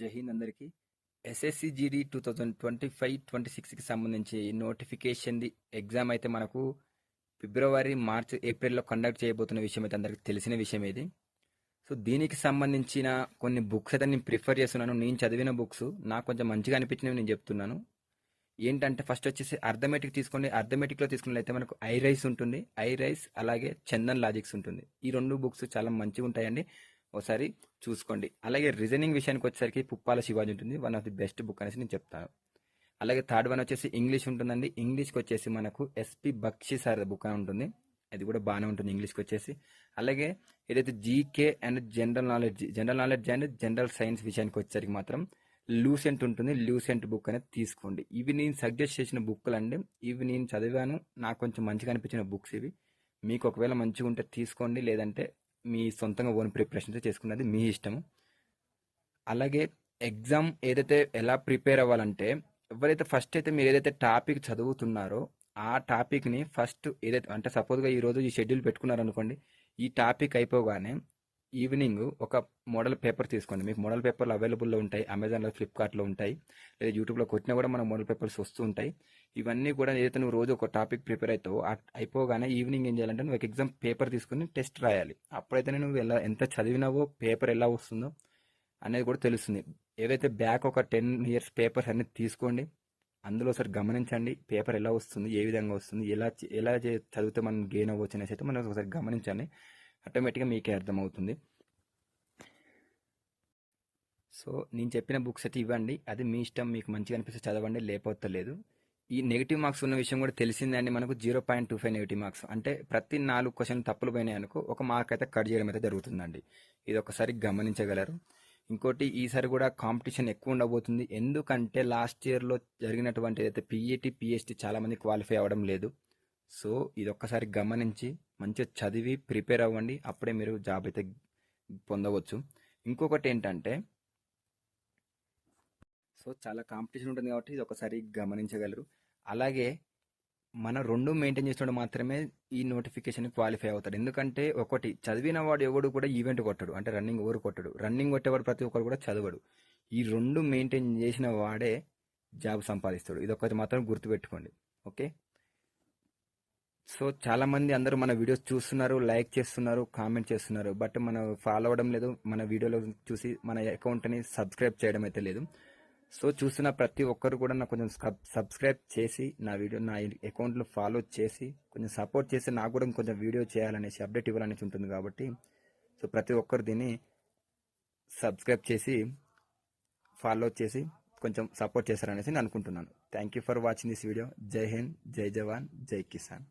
జై హింద్ అందరికీ. SSC GD 2025-26కి సంబంధించి నోటిఫికేషన్ది ఎగ్జామ్ అయితే మనకు ఫిబ్రవరి, మార్చ్, ఏప్రిల్లో కండక్ట్ చేయబోతున్న విషయం అయితే అందరికీ తెలిసిన విషయం ఇది. సో దీనికి సంబంధించిన కొన్ని బుక్స్ అయితే నేను ప్రిఫర్ చేస్తున్నాను. నేను చదివిన బుక్స్ నాకు కొంచెం మంచిగా అనిపించినవి నేను చెప్తున్నాను. ఏంటంటే ఫస్ట్ వచ్చేసి అర్థమెటిక్ తీసుకోండి. అర్థమెటిక్లో తీసుకున్నట్లయితే మనకు ఐ రైస్ ఉంటుంది. ఐ రైస్ అలాగే చందన్ లాజిక్స్ ఉంటుంది. ఈ రెండు బుక్స్ చాలా మంచిగా ఉంటాయండి. ఒకసారి చూసుకోండి. అలాగే రీజనింగ్ విషయానికి వచ్చేసరికి పుప్పాల శివాజీ ఉంటుంది. One of the best book అనేసి నేను చెప్తాను. అలాగే థర్డ్ వన్ వచ్చేసి ఇంగ్లీష్ ఉంటుందండి. ఇంగ్లీష్కి వచ్చేసి మనకు ఎస్పి బక్షి సార్ బుక్ అని ఉంటుంది. అది కూడా బాగానే ఉంటుంది ఇంగ్లీష్కి వచ్చేసి. అలాగే ఏదైతే GK and general knowledge and general science విషయానికి వచ్చేసరికి మాత్రం లూసెంట్ ఉంటుంది. లూసెంట్ బుక్ అనేది తీసుకోండి. ఇవి నేను సజెస్ట్ చేసిన బుక్లు అండి. ఇవి నేను చదివాను, నాకు కొంచెం మంచిగా అనిపించిన బుక్స్ ఇవి. మీకు ఒకవేళ మంచిగా ఉంటే తీసుకోండి, లేదంటే మీ సొంతంగా ఓన్ ప్రిపరేషన్ చేసుకున్నది మీ ఇష్టము. అలాగే ఎగ్జామ్ ఏదైతే ఎలా ప్రిపేర్ అవ్వాలంటే, ఎవరైతే ఫస్ట్ అయితే మీరు ఏదైతే టాపిక్ చదువుతున్నారో ఆ టాపిక్ని ఫస్ట్ ఏదైతే అంటే సపోజ్గా ఈరోజు ఈ షెడ్యూల్ పెట్టుకున్నారనుకోండి. ఈ టాపిక్ అయిపోగానే ఈవినింగ్ ఒక మోడల్ పేపర్ తీసుకోండి. మీకు మోడల్ పేపర్లు అవైలబుల్లో ఉంటాయి. అమెజాన్లో, ఫ్లిప్కార్ట్లో ఉంటాయి. లేదా యూట్యూబ్లో కొట్టినా కూడా మన మోడల్ పేపర్స్ వస్తూ ఉంటాయి. ఇవన్నీ కూడా ఏదైతే నువ్వు రోజు ఒక టాపిక్ ప్రిపేర్ అవుతావో అయిపోగానే ఈవినింగ్ ఏం చేయాలంటే నువ్వు ఒక ఎగ్జామ్ పేపర్ తీసుకుని టెస్ట్ రాయాలి. అప్పుడైతే నువ్వు ఎంత చదివినావో పేపర్ ఎలా వస్తుందో అనేది కూడా తెలుస్తుంది. ఏవైతే బ్యాక్ ఒక 10 ఇయర్స్ పేపర్స్ అనేది తీసుకోండి. అందులో ఒకసారి గమనించండి పేపర్ ఎలా వస్తుంది, ఏ విధంగా వస్తుంది, చదివితే మనం గెయిన్ అవ్వచ్చు అనేసి అయితే మనం ఒకసారి గమనించండి. ఆటోమేటిక్గా మీకే అర్థమవుతుంది. సో నేను చెప్పిన బుక్స్ అయితే ఇవ్వండి. అది మీ ఇష్టం. మీకు మంచిగా అనిపిస్తే చదవండి, లేకపోతే లేదు. ఈ నెగిటివ్ మార్క్స్ ఉన్న విషయం కూడా తెలిసిందే అండి. మనకు 0.25 నెగిటివ్ మార్క్స్ అంటే ప్రతి 4 క్వశ్చన్ తప్పులు పోయినాయి అనుకో ఒక మార్క్ అయితే కట్ చేయడం అయితే జరుగుతుందండి. ఇది ఒకసారి గమనించగలరు. ఇంకోటి ఈసారి కూడా కాంపిటీషన్ ఎక్కువ ఉండబోతుంది. ఎందుకంటే లాస్ట్ ఇయర్లో జరిగినటువంటి ఏదైతే పీఈటీ, పిహెచ్డి చాలా మంది క్వాలిఫై అవ్వడం లేదు. సో ఇది ఒక్కసారి గమనించి మంచిగా చదివి ప్రిపేర్ అవ్వండి. అప్పుడే మీరు జాబ్ అయితే పొందవచ్చు. ఇంకొకటి ఏంటంటే సో చాలా కాంపిటీషన్ ఉంటుంది కాబట్టి ఇది ఒకసారి గమనించగలరు. అలాగే మన రెండు మెయింటైన్ చేసినప్పుడు మాత్రమే ఈ నోటిఫికేషన్ క్వాలిఫై అవుతాడు. ఎందుకంటే ఒకటి చదివిన వాడు ఎవడు కూడా ఈవెంట్ కొట్టడు, అంటే రన్నింగ్ ఎవరు కొట్టడు. రన్నింగ్ కొట్టేవాడు ప్రతి ఒక్కరు కూడా చదవడు. ఈ రెండు మెయింటైన్ చేసిన వాడే జాబ్ సంపాదిస్తాడు. ఇది ఒకటి మాత్రం గుర్తుపెట్టుకోండి. ఓకే. సో చాలా మంది అందరూ మన వీడియోస్ చూస్తున్నారు, లైక్ చేస్తున్నారు, కామెంట్ చేస్తున్నారు. బట్ మనం ఫాలో అవ్వడం లేదు. మన వీడియోలో చూసి మన అకౌంట్ని సబ్స్క్రైబ్ చేయడం అయితే లేదు. సో చూస్తున్న ప్రతి ఒక్కరు కూడా నాకు కొంచెం సబ్స్క్రైబ్ చేసి నా అకౌంట్లో ఫాలో చేసి కొంచెం సపోర్ట్ చేసి నాకు కూడా కొంచెం వీడియో చేయాలనేసి అప్డేట్ ఇవ్వాలనేసి ఉంటుంది కాబట్టి సో ప్రతి ఒక్కరు దీన్ని సబ్స్క్రైబ్ చేసి ఫాలో చేసి కొంచెం సపోర్ట్ చేస్తారనేసి నేను అనుకుంటున్నాను. Thank you for watching this video. జై హింద్, జై జవాన్, జై కిసాన్.